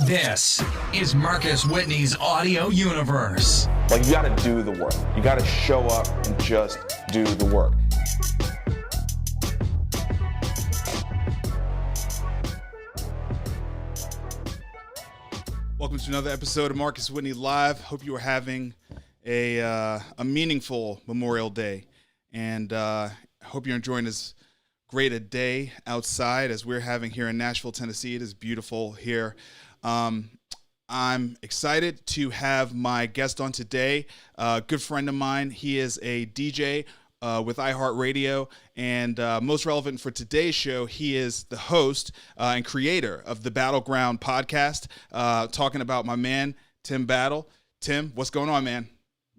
This is Marcus Whitney's audio universe. Like, you gotta do the work. You gotta show up and just do the work. Welcome to another episode of Marcus Whitney Live. Hope you are having a meaningful Memorial Day, and hope you're enjoying as great a day outside as we're having here in Nashville, Tennessee. It is beautiful here. I'm excited to have my guest on today, a good friend of mine. He is a DJ with iHeartRadio, and most relevant for today's show, he is the host and creator of the Battleground Podcast, talking about my man, Tim Battle. Tim, what's going on, man?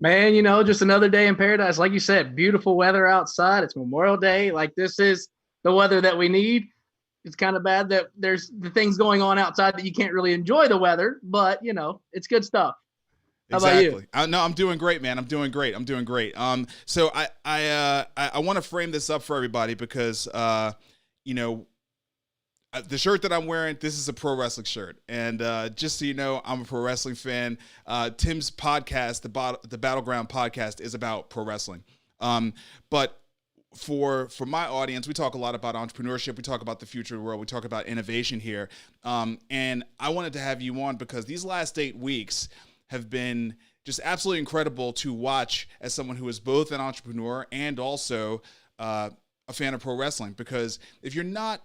Man, you know, just another day in paradise. Like you said, beautiful weather outside. It's Memorial Day. Like, this is the weather that we need. It's kind of bad that there's the things going on outside that you can't really enjoy the weather, but, you know, it's good stuff. How Exactly. about you? No, I'm doing great, man. I'm doing great. So I want to frame this up for everybody because, you know, the shirt that I'm wearing, this is a pro wrestling shirt. And just so you know, I'm a pro wrestling fan. Tim's podcast, the Battleground Podcast, is about pro wrestling. But for my audience, we talk a lot about entrepreneurship. We talk about the future of the world. We talk about innovation here. And I wanted to have you on because these last 8 weeks have been just absolutely incredible to watch as someone who is both an entrepreneur and also a fan of pro wrestling. Because if you're not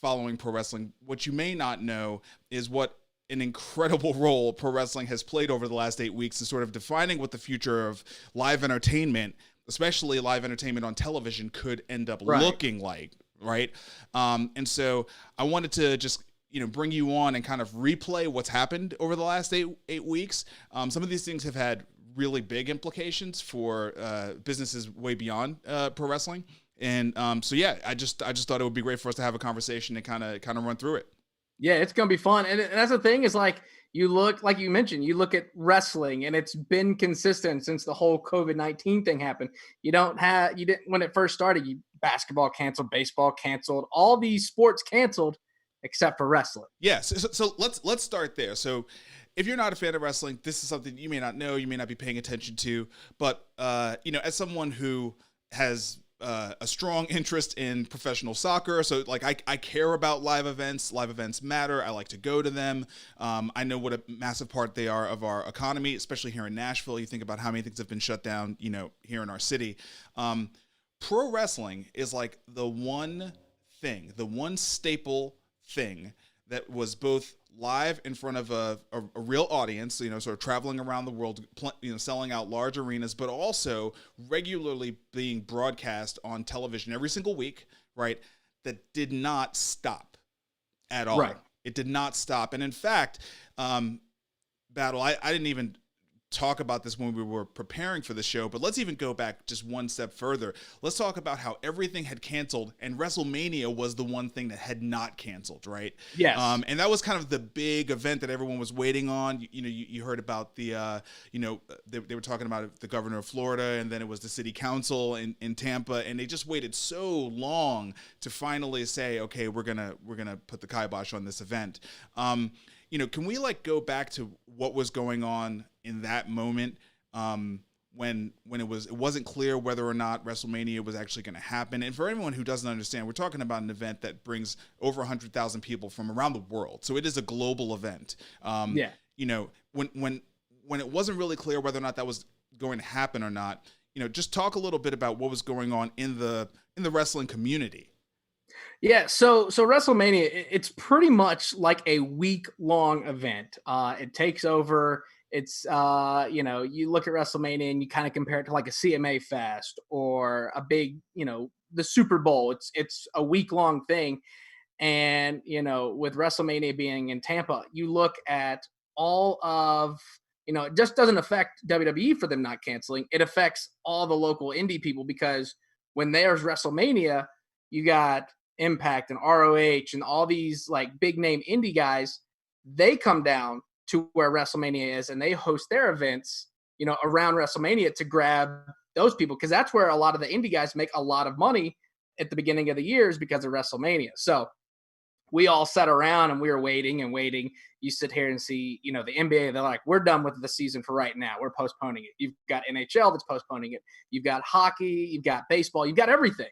following pro wrestling, what you may not know is what an incredible role pro wrestling has played over the last 8 weeks in sort of defining what the future of live entertainment, especially live entertainment on television, could end up looking like, right? And so I wanted to just, you know, bring you on and kind of replay what's happened over the last eight weeks. Some of these things have had really big implications for businesses way beyond pro wrestling. And so, yeah, I just thought it would be great for us to have a conversation and kind of run through it. Yeah, it's going to be fun. And that's the thing is, like, you look, like you mentioned, you look at wrestling and it's been consistent since the whole COVID-19 thing happened. You didn't, when it first started, basketball canceled, baseball canceled, all these sports canceled except for wrestling. Yes. Yeah, so let's start there. So if you're not a fan of wrestling, this is something you may not know, you may not be paying attention to, but, you know, as someone who has a strong interest in professional soccer. So like I care about live events. Live events matter. I like to go to them. I know what a massive part they are of our economy, especially here in Nashville. You think about how many things have been shut down, you know, here in our city. Pro wrestling is like the one staple thing that was both live in front of a real audience, you know, sort of traveling around the world, you know, selling out large arenas, but also regularly being broadcast on television every single week, right? That did not stop at all. Right. It did not stop. And in fact, Battle, I didn't even talk about this when we were preparing for the show, but let's even go back just one step further. Let's talk about how everything had canceled and WrestleMania was the one thing that had not canceled, right? Yes. And that was kind of the big event that everyone was waiting on. You know, you heard about the, you know, they were talking about the governor of Florida, and then it was the city council in Tampa, and they just waited so long to finally say, okay, we're gonna put the kibosh on this event. You know, can we like go back to what was going on in that moment when it wasn't clear whether or not WrestleMania was actually going to happen? And for anyone who doesn't understand, we're talking about an event that brings over 100,000 people from around the world, so it is a global event. Yeah. You know, when it wasn't really clear whether or not that was going to happen or not, you know, just talk a little bit about what was going on in the wrestling community. Yeah, so WrestleMania, it's pretty much like a week-long event. It takes over. It's, you know, you look at WrestleMania and you kind of compare it to like a CMA Fest or a big, you know, the Super Bowl. It's a week-long thing. And, you know, with WrestleMania being in Tampa, you look at all of, you know, it just doesn't affect WWE for them not canceling. It affects all the local indie people because when there's WrestleMania, you got Impact and ROH and all these like big name indie guys, they come down to where WrestleMania is and they host their events, you know, around WrestleMania to grab those people because that's where a lot of the indie guys make a lot of money at the beginning of the years because of WrestleMania. So we all sat around and we were waiting and waiting. You sit here and see, the NBA, they're like, we're done with the season for right now. We're postponing it. You've got NHL that's postponing it. You've got hockey, you've got baseball, you've got everything.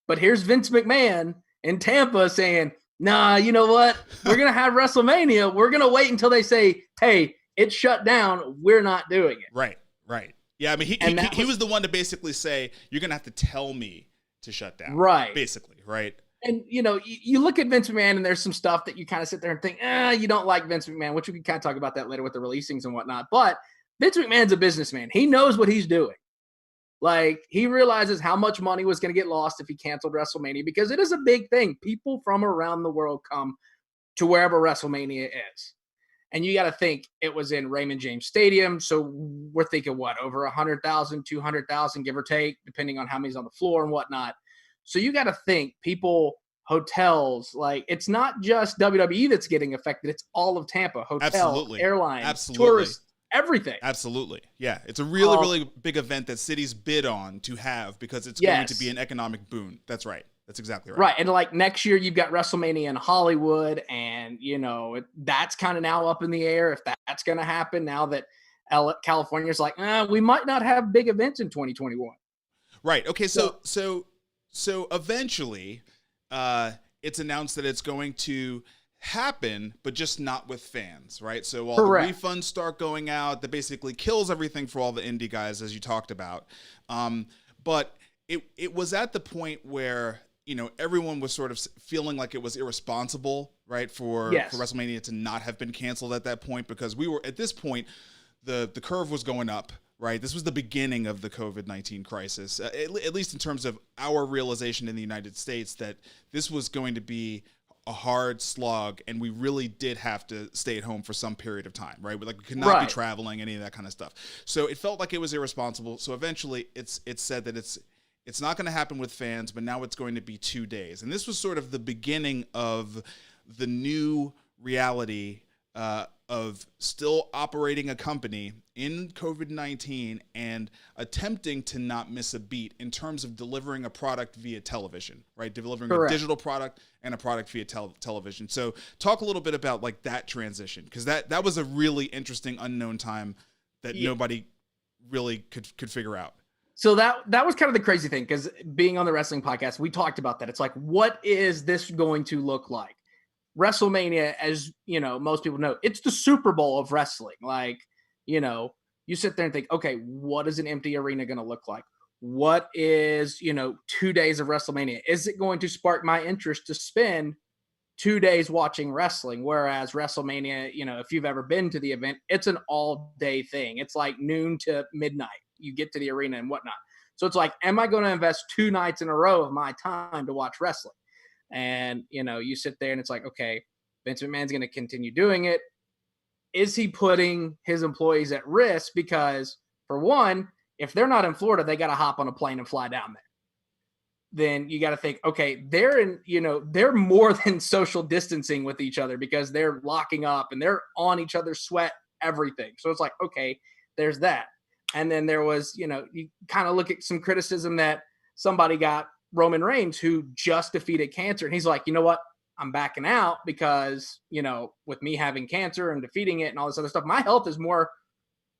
But here's Vince McMahon in Tampa saying, nah, you know what? We're going to have WrestleMania. We're going to wait until they say, hey, it's shut down. We're not doing it. Right. Yeah, I mean, he was the one to basically say, you're going to have to tell me to shut down. Right. Basically, right? And, you look at Vince McMahon and there's some stuff that you kind of sit there and think, you don't like Vince McMahon, which we can kind of talk about that later with the releasings and whatnot. But Vince McMahon's a businessman. He knows what he's doing. Like, he realizes how much money was going to get lost if he canceled WrestleMania, because it is a big thing. People from around the world come to wherever WrestleMania is. And you got to think it was in Raymond James Stadium. So we're thinking, over 100,000, 200,000, give or take, depending on how many's on the floor and whatnot. So you got to think people, hotels, like, it's not just WWE that's getting affected. It's all of Tampa. Hotels, airlines, tourists, everything. Absolutely. Yeah. It's a really, really big event that cities bid on to have because it's going to be an economic boon. That's right. That's exactly right. Right. And like next year, you've got WrestleMania in Hollywood, and, that's kind of now up in the air if that's going to happen now that California's like, we might not have big events in 2021. Right. Okay. So eventually, it's announced that it's going to happen, but just not with fans, right? So all Correct. the refunds start going out. That basically kills everything for all the indie guys, as you talked about. But it was at the point where, everyone was sort of feeling like it was irresponsible, right, for WrestleMania to not have been canceled at that point, because we were, at this point, the curve was going up. Right. This was the beginning of the COVID-19 crisis, at least in terms of our realization in the United States that this was going to be a hard slog, and we really did have to stay at home for some period of time. Right. We could not be traveling, any of that kind of stuff. So it felt like it was irresponsible. So eventually it's said that it's not going to happen with fans, but now it's going to be 2 days. And this was sort of the beginning of the new reality of still operating a company in COVID-19 and attempting to not miss a beat in terms of delivering a product via television, right? Delivering a digital product and a product via television. So talk a little bit about like that transition, because that was a really interesting unknown time that nobody really could figure out. So that was kind of the crazy thing, because being on the wrestling podcast, we talked about that. It's like, what is this going to look like? WrestleMania, as most people know, it's the Super Bowl of wrestling. Like, you sit there and think, okay, what is an empty arena going to look like? What is, 2 days of WrestleMania? Is it going to spark my interest to spend 2 days watching wrestling? Whereas WrestleMania, if you've ever been to the event, it's an all day thing. It's like noon to midnight. You get to the arena and whatnot. So it's like, am I going to invest 2 nights in a row of my time to watch wrestling? And, you sit there and it's like, okay, Vince McMahon's going to continue doing it. Is he putting his employees at risk? Because, for one, if they're not in Florida, they got to hop on a plane and fly down there. Then you got to think, okay, they're more than social distancing with each other, because they're locking up and they're on each other's sweat, everything. So it's like, okay, there's that. And then there was, you kind of look at some criticism that somebody got Roman Reigns, who just defeated cancer. And he's like, you know what? I'm backing out because, with me having cancer and defeating it and all this other stuff, my health is more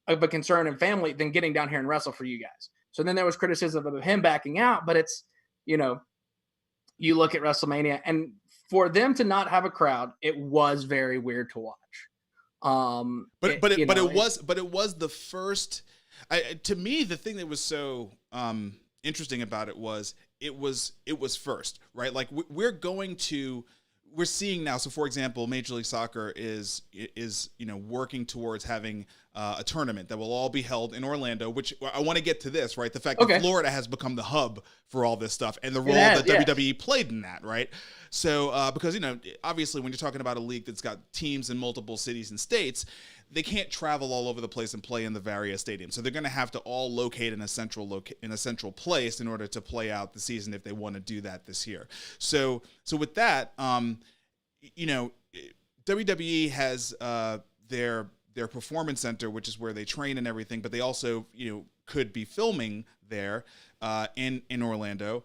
of a concern and family than getting down here and wrestle for you guys. So then there was criticism of him backing out, but it's, you look at WrestleMania, and for them to not have a crowd, it was very weird to watch. But it was the first. To me, the thing that was so interesting about it was it was first, right? Like we're seeing now. So, for example, Major League Soccer is working towards having a tournament that will all be held in Orlando. Which I want to get to this, right? The fact that Florida has become the hub for all this stuff, and the role that WWE played in that, right? So, because obviously, when you're talking about a league that's got teams in multiple cities and states, they can't travel all over the place and play in the various stadiums. So they're going to have to all locate in a central place in order to play out the season if they want to do that this year. So with that, WWE has their performance center, which is where they train and everything, but they also could be filming there in Orlando.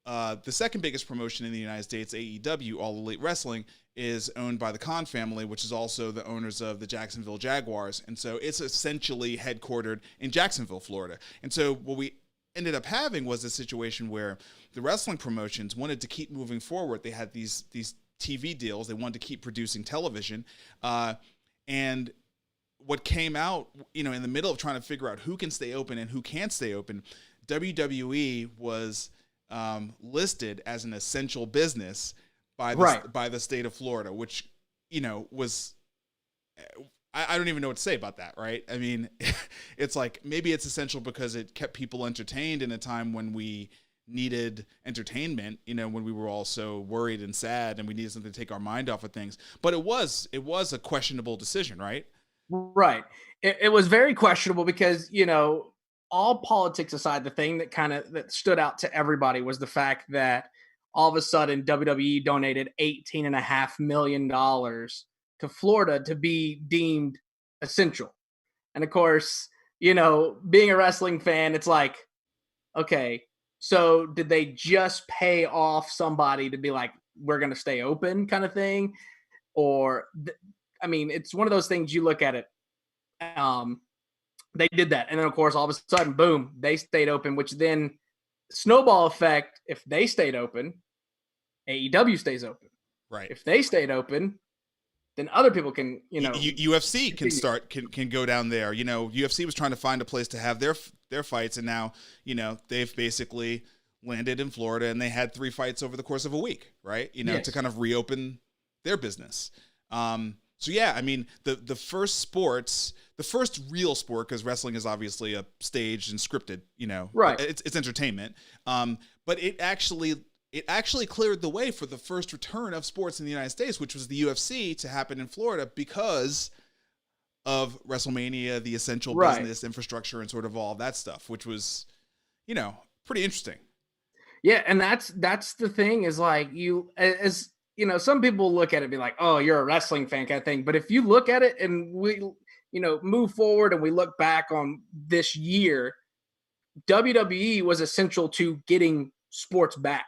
the second biggest promotion in the United States, AEW, All Elite Wrestling, is owned by the Khan family, which is also the owners of the Jacksonville Jaguars. And so it's essentially headquartered in Jacksonville, Florida. And so what we ended up having was a situation where the wrestling promotions wanted to keep moving forward. They had these TV deals. They wanted to keep producing television. And what came out, in the middle of trying to figure out who can stay open and who can't stay open, WWE was listed as an essential business by the state of Florida, which, was, I don't even know what to say about that, right? I mean, it's like, maybe it's essential because it kept people entertained in a time when we needed entertainment, when we were all so worried and sad and we needed something to take our mind off of things. But it was a questionable decision, right? Right. It was very questionable because, all politics aside, the thing that stood out to everybody was the fact that all of a sudden WWE donated $18.5 million to Florida to be deemed essential. And of course, being a wrestling fan, it's like, okay, so did they just pay off somebody to be like, we're going to stay open kind of thing? Or, it's one of those things you look at it. They did that. And then of course, all of a sudden, boom, they stayed open, which then snowball effect. If they stayed open, AEW stays open. Right. If they stayed open, then other people can, UFC can go down there. UFC was trying to find a place to have their fights, and now, they've basically landed in Florida, and they had 3 fights over the course of a week, right? To kind of reopen their business. So yeah, the first real sport, because wrestling is obviously a staged and scripted, right? It's entertainment. But it actually cleared the way for the first return of sports in the United States, which was the UFC, to happen in Florida because of WrestleMania, the essential business infrastructure, and sort of all of that stuff, which was, pretty interesting. Yeah, and that's the thing is like some people look at it and be like, oh, you're a wrestling fan kind of thing. But if you look at it and we, move forward and we look back on this year, WWE was essential to getting sports back.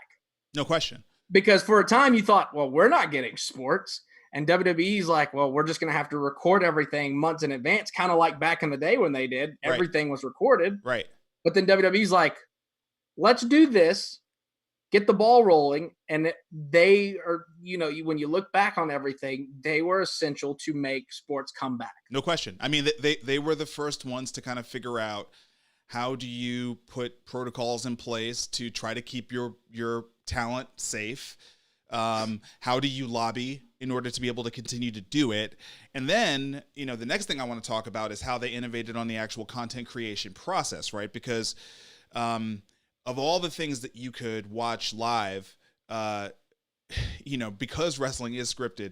No question. Because for a time you thought, well, we're not getting sports. And WWE's like, well, we're just going to have to record everything months in advance, kind of like back in the day when they did. Everything was recorded. Right. But then WWE's like, let's do this, get the ball rolling. And they are, when you look back on everything, they were essential to make sports come back. No question. They were the first ones to kind of figure out, how do you put protocols in place to try to keep your talent safe? How do you lobby in order to be able to continue to do it? And then, the next thing I want to talk about is how they innovated on the actual content creation process, right? Because of all the things that you could watch live, because wrestling is scripted,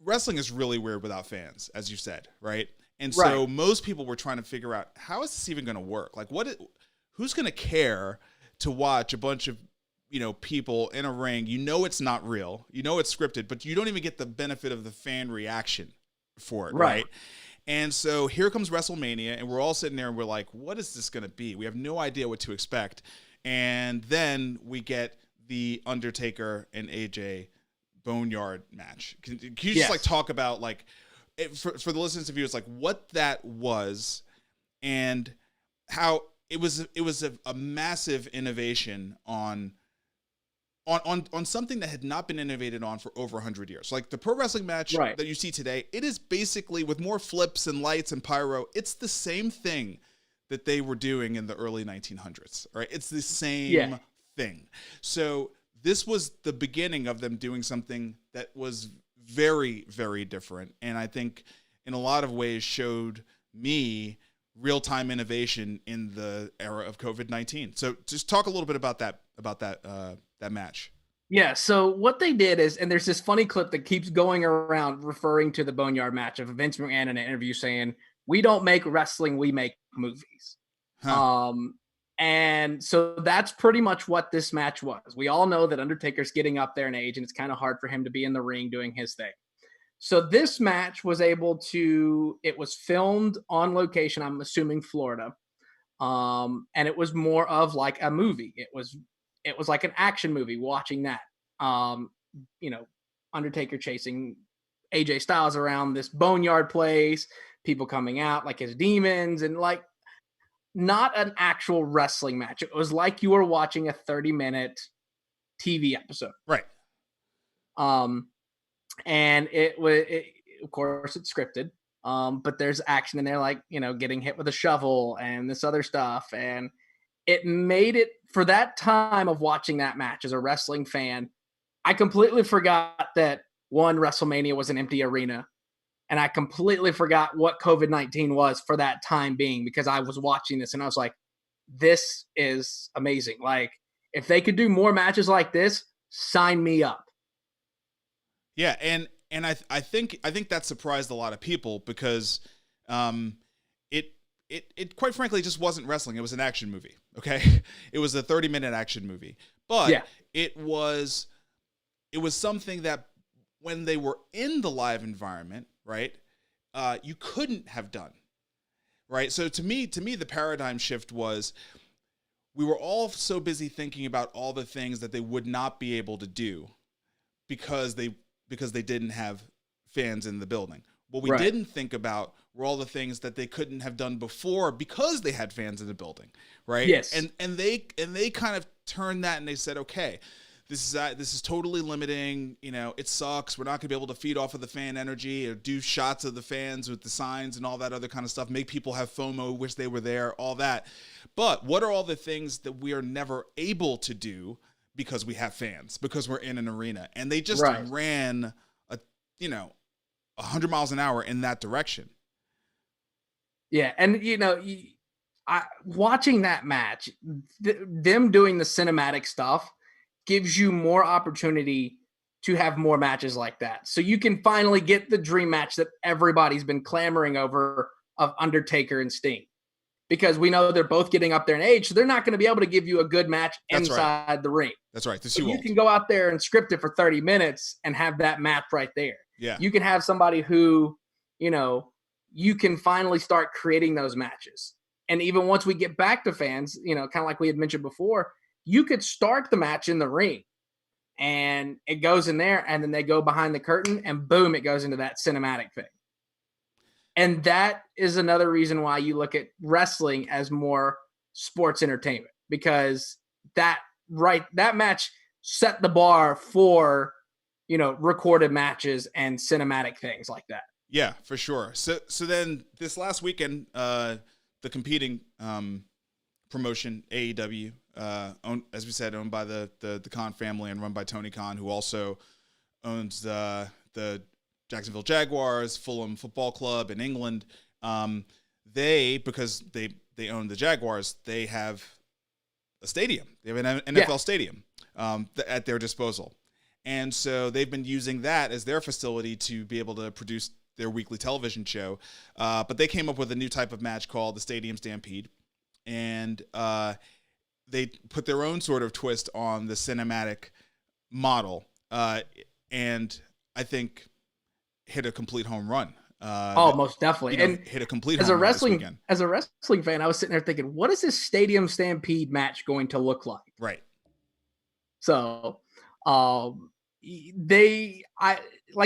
wrestling is really weird without fans, as you said, right? And so most people were trying to figure out, how is this even going to work? Like, who's going to care to watch a bunch of, people in a ring? It's not real. It's scripted, but you don't even get the benefit of the fan reaction for it, right? And so here comes WrestleMania, and we're all sitting there and we're like, what is this going to be? We have no idea what to expect. And then we get the Undertaker and AJ Boneyard match. Can you just talk about for the listeners and viewers, what that was and how it was a massive innovation on something that had not been innovated on for over 100 years. Like the pro wrestling match that you see today, it is basically, with more flips and lights and pyro, it's the same thing that they were doing in the early 1900s, right? It's the same thing. So this was the beginning of them doing something that was very, very different. And I think in a lot of ways showed me real-time innovation in the era of COVID-19. So just talk a little bit about that match. Yeah. So what they did is, and there's this funny clip that keeps going around referring to the Boneyard match of Vince McMahon in an interview saying, we don't make wrestling, we make movies. And so that's pretty much what this match was. We all know that Undertaker's getting up there in age, and it's kind of hard for him to be in the ring doing his thing. So this match was it was filmed on location, I'm assuming Florida. And it was more of like a movie. It was it was like an action movie watching that. You know, Undertaker chasing AJ Styles around this boneyard place, people coming out like his demons, and like not an actual wrestling match. It was like you were watching a 30-minute TV episode. Right. And it was, of course, it's scripted. But there's action in there, like, you know, getting hit with a shovel and this other stuff. And it made it, for that time of watching that match as a wrestling fan, I completely forgot that WrestleMania was an empty arena. And I completely forgot what COVID-19 was for that time being, because I was watching this and I was like, this is amazing. Like, if they could do more matches like this, sign me up. Yeah, and I think that surprised a lot of people because it quite frankly just wasn't wrestling. It was an action movie. Okay, it was a 30-minute action movie, but it was something that when they were in the live environment, right, you couldn't have done, right? So to me, the paradigm shift was we were all so busy thinking about all the things that they would not be able to do because they didn't have fans in the building. What we didn't think about were all the things that they couldn't have done before because they had fans in the building, right? Yes. And they kind of turned that and they said, okay, this is totally limiting. You know, it sucks. We're not gonna be able to feed off of the fan energy or do shots of the fans with the signs and all that other kind of stuff. Make people have FOMO, wish they were there, all that. But what are all the things that we are never able to do because we have fans, because we're in an arena? And they just ran 100 miles an hour in that direction. Yeah, and you know, watching that match, them doing the cinematic stuff gives you more opportunity to have more matches like that. So you can finally get the dream match that everybody's been clamoring over of Undertaker and Sting. Because we know they're both getting up there in age, so they're not going to be able to give you a good match inside the ring. That's right. So you can go out there and script it for 30 minutes and have that match right there. Yeah. You can have somebody who, you know, you can finally start creating those matches. And even once we get back to fans, you know, kind of like we had mentioned before, you could start the match in the ring and it goes in there and then they go behind the curtain and boom, it goes into that cinematic thing. And that is another reason why you look at wrestling as more sports entertainment, because that match set the bar for, you know, recorded matches and cinematic things like that. Yeah, for sure. So then this last weekend, the competing promotion, AEW, as we said, owned by the Khan family and run by Tony Khan, who also owns the Jacksonville Jaguars, Fulham Football Club in England. Because they own the Jaguars, they have a stadium. They have an NFL stadium at their disposal. And so they've been using that as their facility to be able to produce their weekly television show. But they came up with a new type of match called the Stadium Stampede. And they put their own sort of twist on the cinematic model. And I think hit a complete home run. Most definitely. And hit a complete as home a run wrestling as a wrestling fan, I was sitting there thinking, what is this Stadium Stampede match going to look like? Right. So, like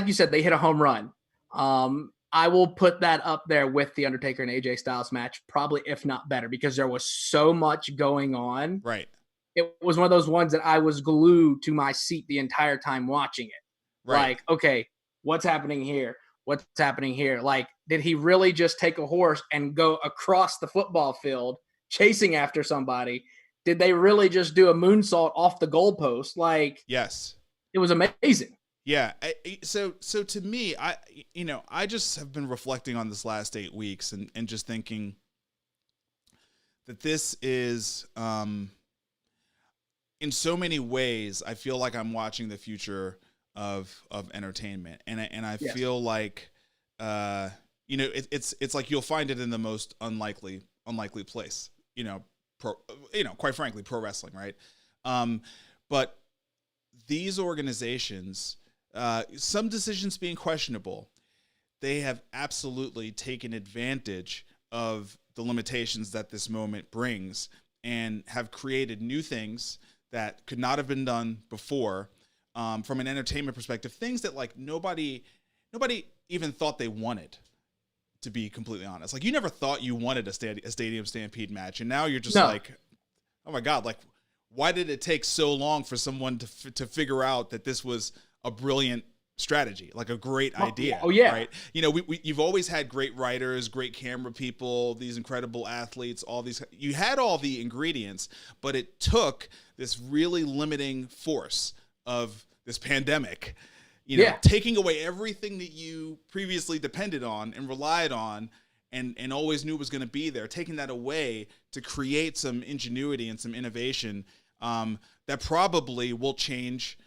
you said, they hit a home run. I will put that up there with the Undertaker and AJ Styles match, probably if not better, because there was so much going on. Right. It was one of those ones that I was glued to my seat the entire time watching it. Right. Like, okay, what's happening here? What's happening here? Like, did he really just take a horse and go across the football field chasing after somebody? Did they really just do a moonsault off the goalpost? Like, yes, it was amazing. Yeah. So to me, I just have been reflecting on this last 8 weeks and just thinking that this is, in so many ways, I feel like I'm watching the future of entertainment. And I feel like, it's like you'll find it in the most unlikely place, quite frankly, pro wrestling. Right. But these organizations, some decisions being questionable, they have absolutely taken advantage of the limitations that this moment brings and have created new things that could not have been done before, from an entertainment perspective, things that like nobody even thought they wanted, to be completely honest. Like you never thought you wanted a stadium stampede match, and now you're just like, oh my God, like why did it take so long for someone to figure out that this was a brilliant strategy, like a great idea? Oh yeah. Right. You know, you've always had great writers, great camera people, these incredible athletes, you had all the ingredients, but it took this really limiting force of this pandemic, taking away everything that you previously depended on and relied on and always knew was going to be there, taking that away to create some ingenuity and some innovation that probably will change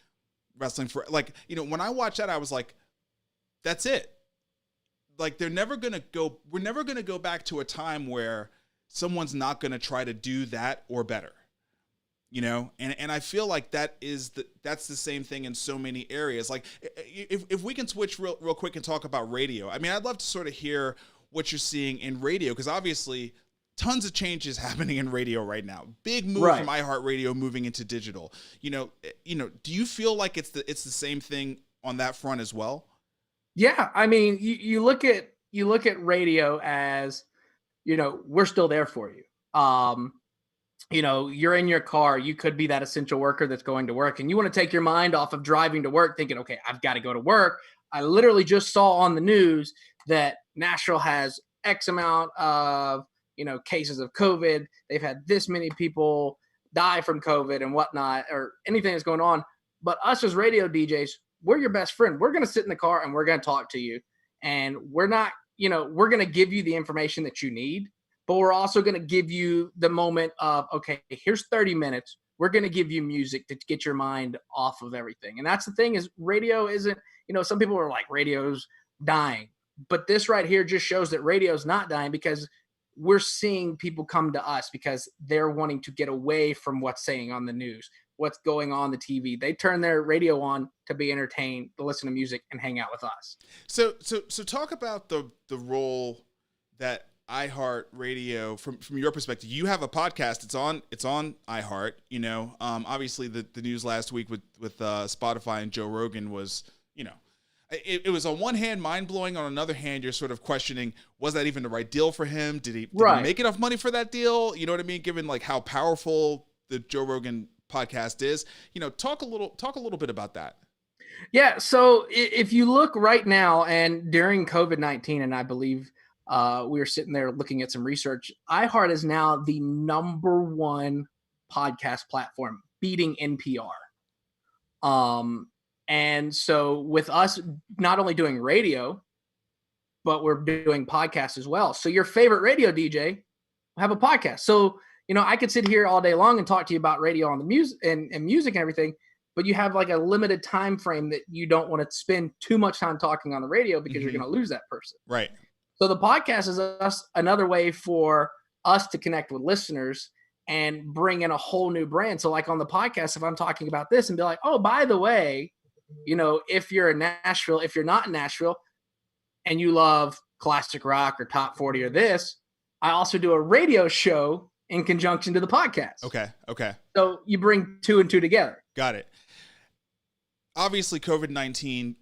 wrestling for, like, when I watched that, I was like, that's it. Like we're never going to go back to a time where someone's not going to try to do that or better, and I feel like that's the same thing in so many areas. Like if we can switch real quick and talk about radio, I mean, I'd love to sort of hear what you're seeing in radio, because obviously tons of changes happening in radio right now. Big move from iHeartRadio moving into digital. Do you feel like it's the same thing on that front as well? Yeah, I mean, you look at radio as, we're still there for you. You're in your car, you could be that essential worker that's going to work, and you want to take your mind off of driving to work thinking, okay, I've got to go to work. I literally just saw on the news that Nashville has X amount of cases of COVID. They've had this many people die from COVID and whatnot, or anything that's going on. But us as radio DJs, we're your best friend. We're going to sit in the car and we're going to talk to you. And we're not, we're going to give you the information that you need, but we're also going to give you the moment of, okay, here's 30 minutes. We're going to give you music to get your mind off of everything. And that's the thing, is radio isn't, some people are like, radio's dying. But this right here just shows that radio's not dying, because we're seeing people come to us because they're wanting to get away from what's saying on the news, what's going on the TV. They turn their radio on to be entertained, to listen to music, and hang out with us. So talk about the role that iHeartRadio, from your perspective. You have a podcast. It's on iHeart. Obviously the news last week with Spotify and Joe Rogan was, it was on one hand mind-blowing. On another hand, you're sort of questioning, was that even the right deal for him? Did he make enough money for that deal? You know what I mean? Given like how powerful the Joe Rogan podcast is, talk a little bit about that. Yeah. So if you look right now, and during COVID-19, and I believe we were sitting there looking at some research, iHeart is now the number one podcast platform, beating NPR. And so with us not only doing radio, but we're doing podcasts as well. So your favorite radio DJ will have a podcast. So, I could sit here all day long and talk to you about radio on the music and music and everything, but you have like a limited time frame that you don't want to spend too much time talking on the radio, because you're going to lose that person. Right. So the podcast is another way for us to connect with listeners and bring in a whole new brand. So like on the podcast, if I'm talking about this and be like, oh, by the way, if you're in Nashville, if you're not in Nashville and you love classic rock or top 40 or this, I also do a radio show in conjunction to the podcast. Okay. So you bring two and two together. Got it. Obviously, COVID-19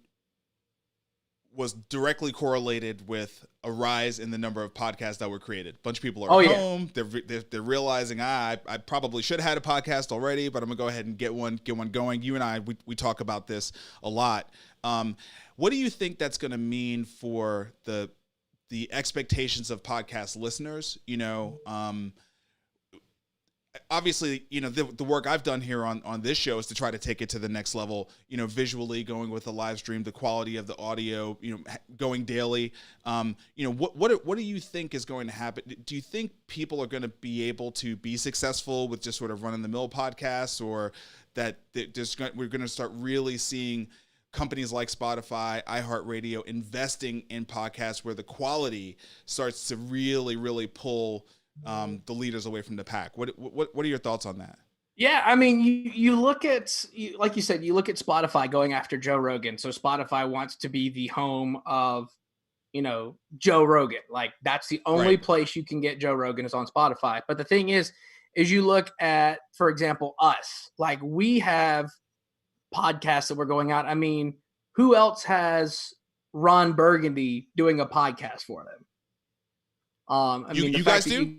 was directly correlated with a rise in the number of podcasts that were created. A bunch of people are home. They're realizing, I probably should have had a podcast already, but I'm gonna go ahead and get one going. You and I, we talk about this a lot. What do you think that's gonna mean for the expectations of podcast listeners? Obviously, the work I've done here on this show is to try to take it to the next level, visually, going with the live stream, the quality of the audio, going daily. What do you think is going to happen? Do you think people are going to be able to be successful with just sort of run-of-the-mill podcasts, or that we're going to start really seeing companies like Spotify, iHeartRadio investing in podcasts where the quality starts to really, really pull the leaders away from the pack? What are your thoughts on that? Yeah, I mean, you look at, like you said, you look at Spotify going after Joe Rogan. So Spotify wants to be the home of, Joe Rogan. Like that's the only place you can get Joe Rogan is on Spotify. But the thing is, is you look at, for example, us. Like, we have podcasts that we're going out. I mean, who else has Ron Burgundy doing a podcast for them? You guys do?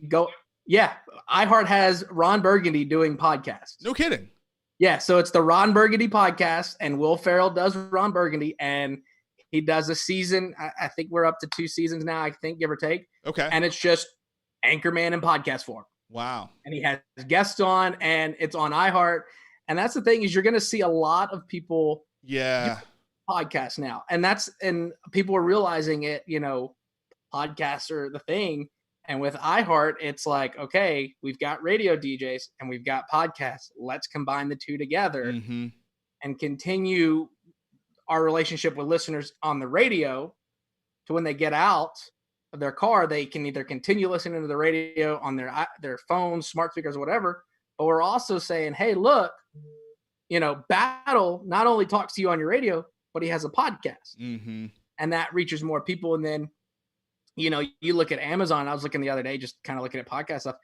Yeah, iHeart has Ron Burgundy doing podcasts. No kidding. Yeah, so it's the Ron Burgundy podcast, and Will Ferrell does Ron Burgundy, and he does a season. I think we're up to 2 seasons now, I think, give or take. Okay. And it's just Anchorman in podcast form. Wow. And he has guests on, and it's on iHeart. And that's the thing, is you're going to see a lot of people podcasts now. And people are realizing it, podcasts are the thing. And with iHeart, it's like, okay, we've got radio DJs and we've got podcasts. Let's combine the two together and continue our relationship with listeners on the radio to when they get out of their car, they can either continue listening to the radio on their phones, smart speakers, whatever. But we're also saying, hey, look, Battle not only talks to you on your radio, but he has a podcast. And that reaches more people. And then, you look at Amazon. I was looking the other day, just kind of looking at podcast stuff.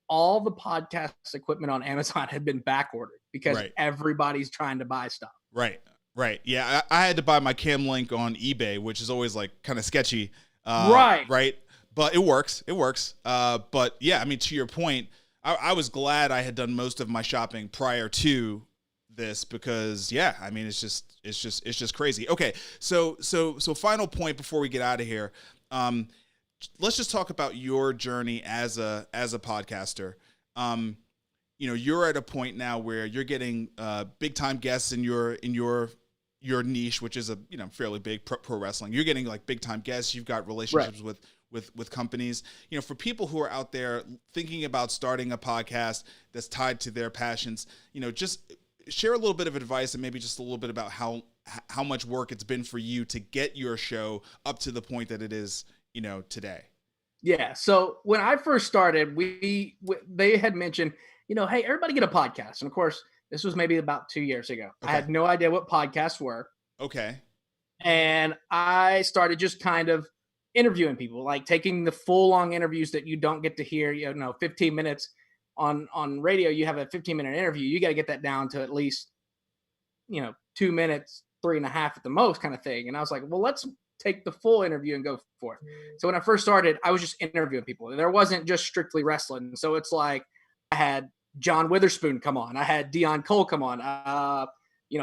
All the podcast equipment on Amazon had been back ordered because everybody's trying to buy stuff. Right. Yeah. I had to buy my Cam Link on eBay, which is always like kind of sketchy. Right. But it works. But yeah, I mean, to your point, I was glad I had done most of my shopping prior to this because I mean, it's just crazy. Okay. So final point before we get out of here. Let's just talk about your journey as a podcaster. You're at a point now where you're getting big time guests in your niche, which is a fairly big pro wrestling. You're getting like big time guests. You've got relationships with companies. For people who are out there thinking about starting a podcast that's tied to their passions, just share a little bit of advice and maybe just a little bit about how much work it's been for you to get your show up to the point that it is, today. Yeah. So when I first started, they had mentioned, hey, everybody get a podcast. And of course, this was maybe about 2 years ago. Okay. I had no idea what podcasts were. Okay. And I started just kind of interviewing people, like taking the full long interviews that you don't get to hear, 15 minutes on radio. You have a 15-minute interview. You got to get that down to at least, 2 minutes, 3.5 at the most kind of thing. And I was like, well, let's take the full interview and go for it. So when I first started, I was just interviewing people. There wasn't just strictly wrestling. So it's like I had John Witherspoon come on. I had Dion Cole come on.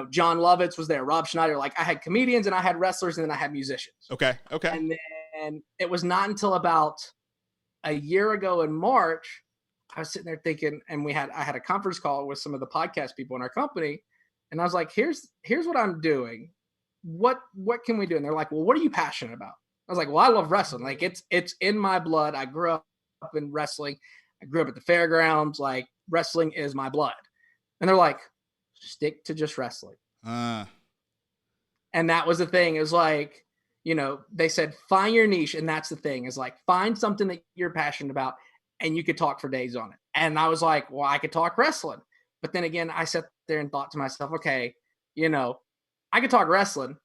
John Lovitz was there. Rob Schneider. Like, I had comedians and I had wrestlers and then I had musicians. Okay. And then it was not until about a year ago in March, I was sitting there thinking, and I had a conference call with some of the podcast people in our company. And I was like, here's what I'm doing. What can we do? And they're like, well, what are you passionate about? I was like, well, I love wrestling. Like, it's in my blood. I grew up in wrestling. I grew up at the fairgrounds. Like, wrestling is my blood. And they're like, stick to just wrestling. And that was the thing. It was like, they said, find your niche. And that's the thing, is like, find something that you're passionate about and you could talk for days on it. And I was like, well, I could talk wrestling. But then again, I sat there and thought to myself, okay, I could talk wrestling,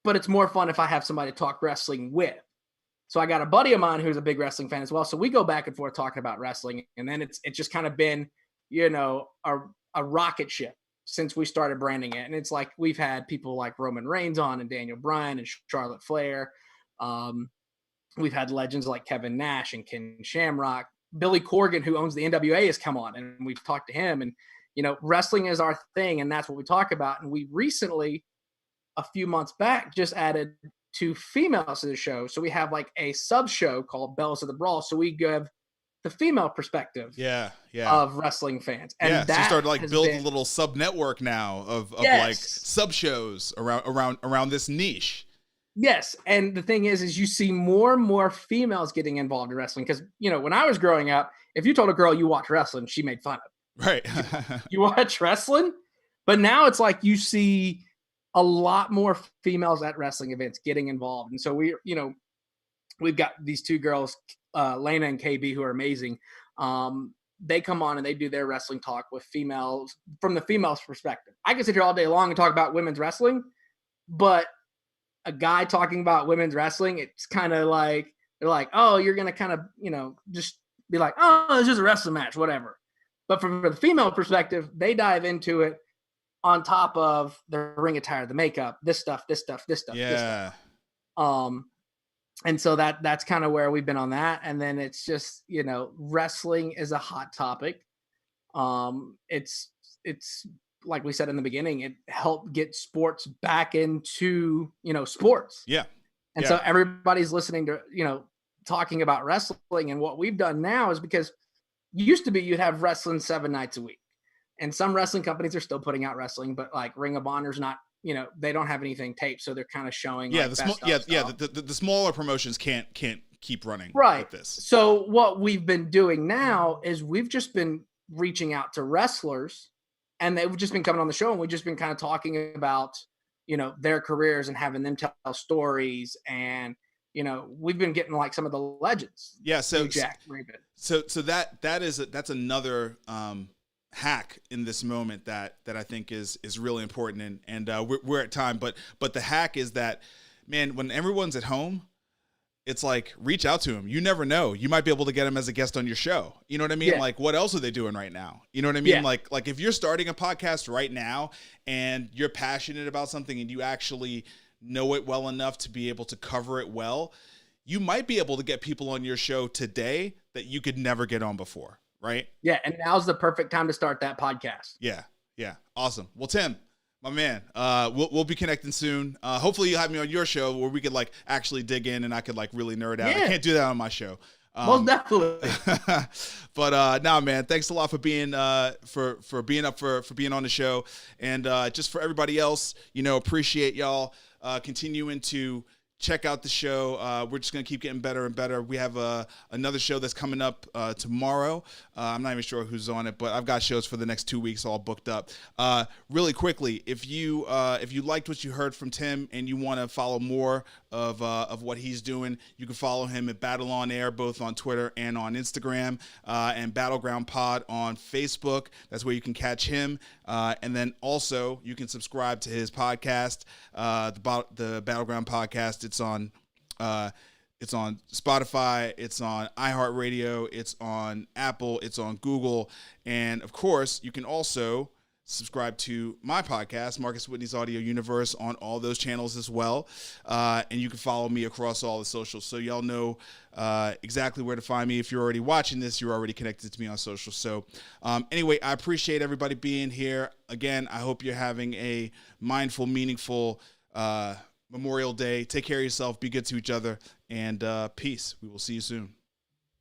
but it's more fun if I have somebody to talk wrestling with. So I got a buddy of mine who's a big wrestling fan as well. So we go back and forth talking about wrestling. And then it's just kind of been, a rocket ship since we started branding it. And it's like, we've had people like Roman Reigns on and Daniel Bryan and Charlotte Flair. We've had legends like Kevin Nash and Ken Shamrock. Billy Corgan, who owns the NWA, has come on and we've talked to him. And, wrestling is our thing. And that's what we talk about. And we recently, a few months back, just added 2 females to the show. So we have like a sub show called Bellas of the Brawl. So we give the female perspective of wrestling fans. And so you started like build a little sub network now of like sub shows around this niche. Yes. And the thing is you see more and more females getting involved in wrestling. Cause when I was growing up, if you told a girl you watch wrestling, she made fun of it. Right. You watch wrestling, but now it's like you see a lot more females at wrestling events getting involved. And so we've got these 2 girls, Lena and KB, who are amazing. They come on and they do their wrestling talk with females from the females' perspective. I can sit here all day long and talk about women's wrestling, but a guy talking about women's wrestling, it's kind of like, they're like, oh, you're going to kind of, just be like, oh, it's just a wrestling match, whatever. But from the female perspective, they dive into it on top of the ring attire, the makeup, this stuff. Yeah. And so that's kind of where we've been on that. And then it's just, wrestling is a hot topic. It's like we said in the beginning, it helped get sports back into, sports. Yeah. And so everybody's listening to, talking about wrestling. And what we've done now is because used to be you'd have wrestling 7 nights a week. And some wrestling companies are still putting out wrestling, but like Ring of Honor's not, they don't have anything taped. So they're kind of showing. The smaller promotions can't keep running. Right. With this. So what we've been doing now is we've just been reaching out to wrestlers, and they've just been coming on the show, and we've just been kind of talking about, their careers and having them tell stories. And, we've been getting like some of the legends. Yeah. So Jack Raven. So that's another hack in this moment that I think is really important. And we're at time, but the hack is that, man, when everyone's at home, it's like, reach out to him. You never know. You might be able to get him as a guest on your show. You know what I mean? Yeah. Like, what else are they doing right now? You know what I mean? Yeah. Like if you're starting a podcast right now and you're passionate about something and you actually know it well enough to be able to cover it well, you might be able to get people on your show today that you could never get on before. Right? Yeah. And now's the perfect time to start that podcast. Yeah. Yeah. Awesome. Well, Tim, my man, we'll be connecting soon. Hopefully you'll have me on your show where we could like actually dig in and I could like really nerd out. Yeah. I can't do that on my show. Most definitely. But nah, man, thanks a lot for being for being up for being on the show. And just for everybody else, appreciate y'all continuing to check out the show. We're just going to keep getting better and better. We have another show that's coming up tomorrow. I'm not even sure who's on it, but I've got shows for the next 2 weeks all booked up. Really quickly, if you liked what you heard from Tim and you want to follow more of what he's doing, you can follow him at Battle on Air, both on Twitter and on Instagram, and Battleground Pod on Facebook. That's where you can catch him. And then also you can subscribe to his podcast, the Battleground Podcast. It's on Spotify, it's on iHeartRadio, it's on Apple, it's on Google, and of course, you can also subscribe to my podcast, Marcus Whitney's Audio Universe, on all those channels as well. And you can follow me across all the socials, so y'all know exactly where to find me. If you're already watching this, you're already connected to me on social. So anyway, I appreciate everybody being here. Again, I hope you're having a mindful, meaningful Memorial Day. Take care of yourself. Be good to each other. And peace. We will see you soon.